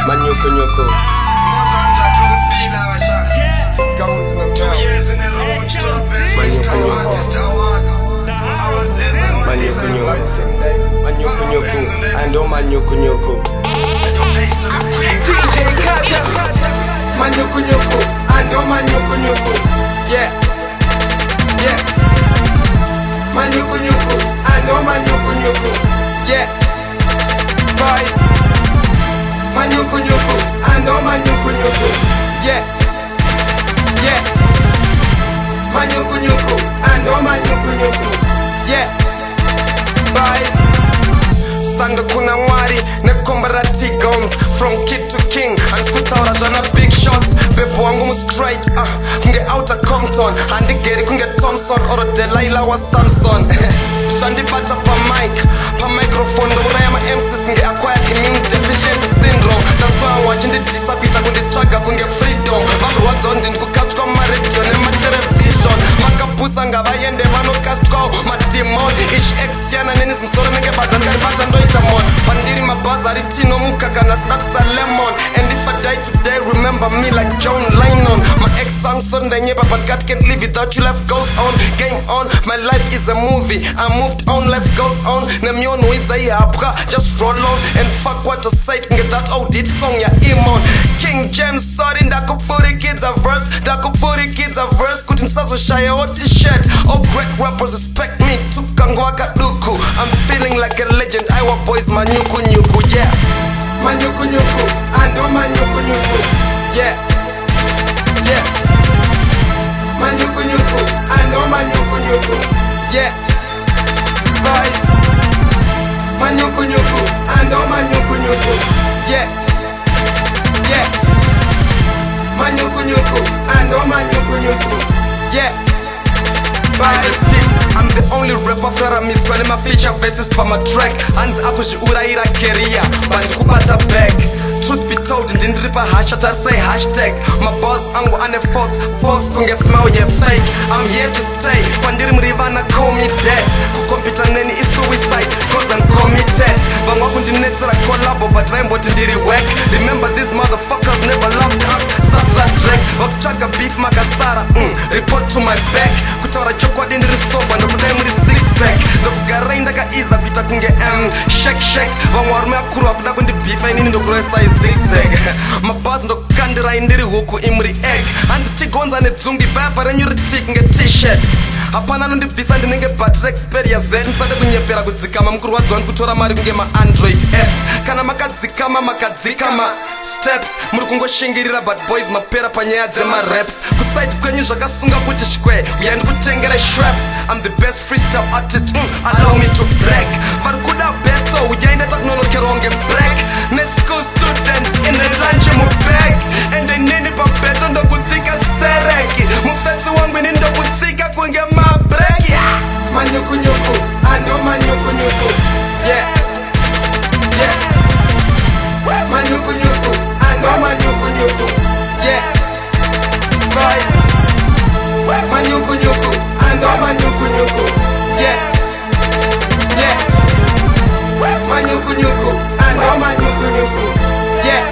Manyuku nyuku. 2 years in a row, to the best freestyle artist award. Manyuku nyuku. Manyuku nyuku. And oh manyuku nyuku. Manyuku nyuku. And oh manyuku nyuku. Yeah. Yeah. Manyuku nyuku. And oh manyuku nyuku. Yeah. Boys. Manyuku nyuku. And oh manyuku nyuku. Yeah. Yeah. Manyuku nyuku. And oh manyuku nyuku. Yeah. Boys. Sanga kuna mwari nekombarati guns from kid to king and skutaura jana big shots bebo wangu mu straight kunge outer Compton andi geri kunge Thompson or Delilah wa Samson shandi bata pa microphone ndo muna yama MCs kunge acquired immune deficiency syndrome that's why I'm watching the disa kuita kunge chaga kunge freedom mabu wazondi ndikukast kwa radio nema television makapusa nga vayende vano cast kwa matimon HX yana nini smsoro nenge bazan kari bata ndo itamon pandiri mabazari tino mukaka na snapsa lemon and if I die today remember me like John Lennon my ex song Sunday nyeba but God can't live without you life goes on game on my life is a movie I moved on life goes on nemyon wiza yapka just roll on and fuck what I said get that audit song ya imon King James sorry ndakupuri kids a verse ndakupuri kids a verse kuti msazo shaya o t-shirt all great rappers respect me tukangwa kaduku I'm feeling like a legend Iowa boys manyuku nyuku yeah manyuku nyuku ando manyuku nyuku yeah yeah manyuku nyuku ando manyuku nyuku yeah boys manyuku nyuku ando manyuku nyuku yeah yeah manyuku nyuku ando manyuku nyuku yeah boys I'm the only rapper that I miss when my feature verses for my track hands up she uraira career but kupata back truth be told ndindiripa hashtag I say hashtag my boss angu ane force kunge smell ye fake I'm here to stay pandiri mrivana call me dead kukompita neni is suicide cause I'm committed vamwa kundinetsera collabo but vaimboti ndiri work remember these motherfuckers never loved us sasra drag vakutsvaga beef makasara report to my back kutaura chokwadi ndiri soba ndokudai muri six pack ndokugara indakaiza kuita kunge shake vamwe varume akuru vakuda kundibifa inini ndokuresa zigzag mabhazi ndokukandira indiri huku imuri egg hanzi tigonza nedzungi vayabva renyu ritik nge t-shirt hapana anondibvisa ndinenge battery experia z musade kunyepera kudzikama mukurwadzi wani kutora mari kunge maandroid apps kana makadzikama steps muri kungoshingirira but boys mapera panyaya dzemaraps kusaiti kwenyu zvakasunga kuti shkwe uyai ndikutengere shraps I'm the best freestyle artist allow me to break vari kuda beto uyai ndaita kunonokerwa nge break neschool student in the lunch mubag and inini pabeto ndokudzika stereki mufesi wangu ini ndokudzika kunge mabrek manyuku nyuku ando manyuku nyuku yeah yeah manyuku nyuku ando manyuku nyuku yeah boys manyuku nyuku ando manyuku nyuku yeah yeah manyuku nyuku ando manyuku nyuku yeah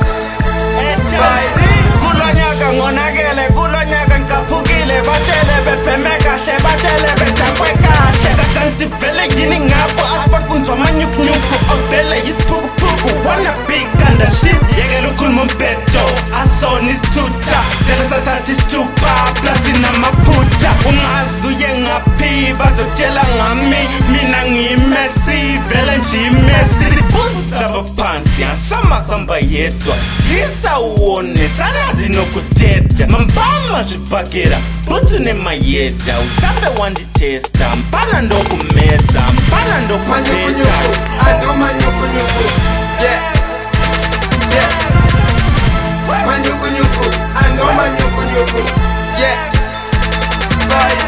boys kulonyaka ngonakele kulonyaka nkaphukile batshele bebheme kahle batshele betakwe kahle kakantivele yini ngapho asifakunzwa manyukunyuku ovele yisiphukuphuku wanna big kanda shisi yekela ukhuluma umbeto asona isithutha vele sathatha isithupha plus inamaphutha ungazuye ngaphi bazotshela ngami mina ngiyimesi vele nje imesi uzaba phansi asamakamba yedwa disawone sanazi nokuteta mambama zvibhakera butsu nemayedha usambe wanditesta mpana ndokumedza mpana ndokupeta ando manyukunyuku yeah yeah manyukunyuku ando manyukunyuku yeah boys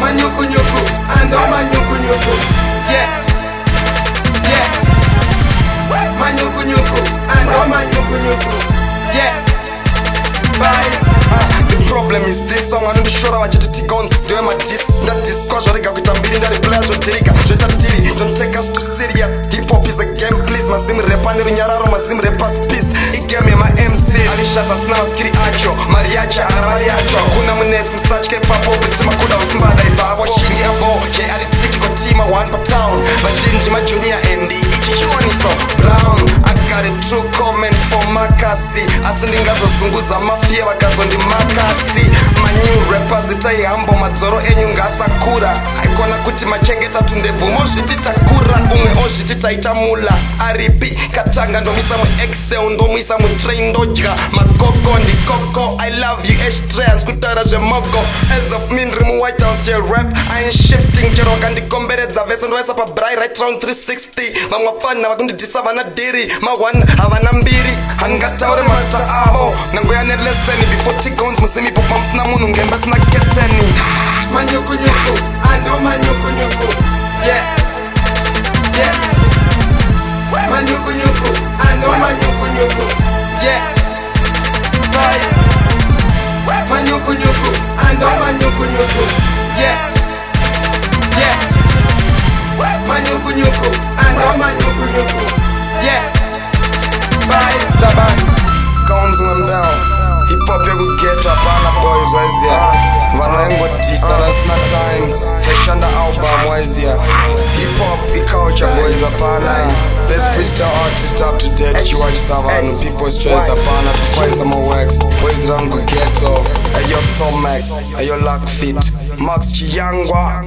manyukunyuku ando manyukunyuku yeah yeah manyukunyuku ando manyukunyuku yeah boys the problem is this song anondishora vachiti Gonzi ndewe madis ndadiswa zvarega kuita mbiri ndareplaya zvotirika zvoita tiri don't take us too serious hip hop is a game please mazimu repa runyararo mazimu repas peace igame ma MC alishaza sina maskiri acho mariacha ana mariacho kuna munezi msachke papo bisima kuda usimbada ibabo shingi abo ke alitiki kwa tima one per town vajinji ma junior endi ichichiwani so brown I got a true comment for makasi asindingazo sunguza mafia wakazo ndi makasi manyu rappers itai hambo madzoro enyu ngasa kura aikona kuti machengeta tundevu moshi titakura umwe oshi titaitamula aripi katanga ndomisa mu excel ndomisa mu train ndodya makoko ndi koko I love you h-trans kutara zvemogo as of me ndiri mu white house je rap I ain't shifting chero kandikomberedza vese ndoisa pa brai right round 360 vamwe fana vakundidisa vana diri ma 1 havana mbiri handingataure mazita avo nangoyane leseni before t-gones musimi popa musina munhu ngembe sina keteni manyuku, I know manyuku, yeah, yeah. Manyuku, I know manyuku, yeah. Boys, manyuku, I know manyuku, yeah, yeah. Manyuku, I know manyuku, yeah. Boys, Taban, Gonzi mbel Hip-hop YekuGhetto apana boys wazia Vanoengo tisa that's not time Techanda album wazia Hip-hop ikaocha boys apana Best freestyle artist up to date HHYG Savannah People's Choice apana Tufai some wax Boys YekuGhetto Ayo Somac Ayo Lockfit Max Chiyangwa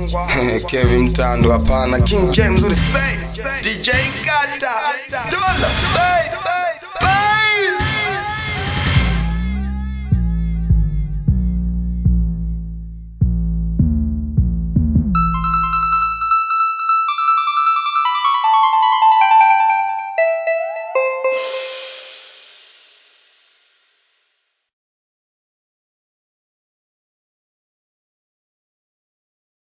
Kevin Mtando apana King James what say DJ Gata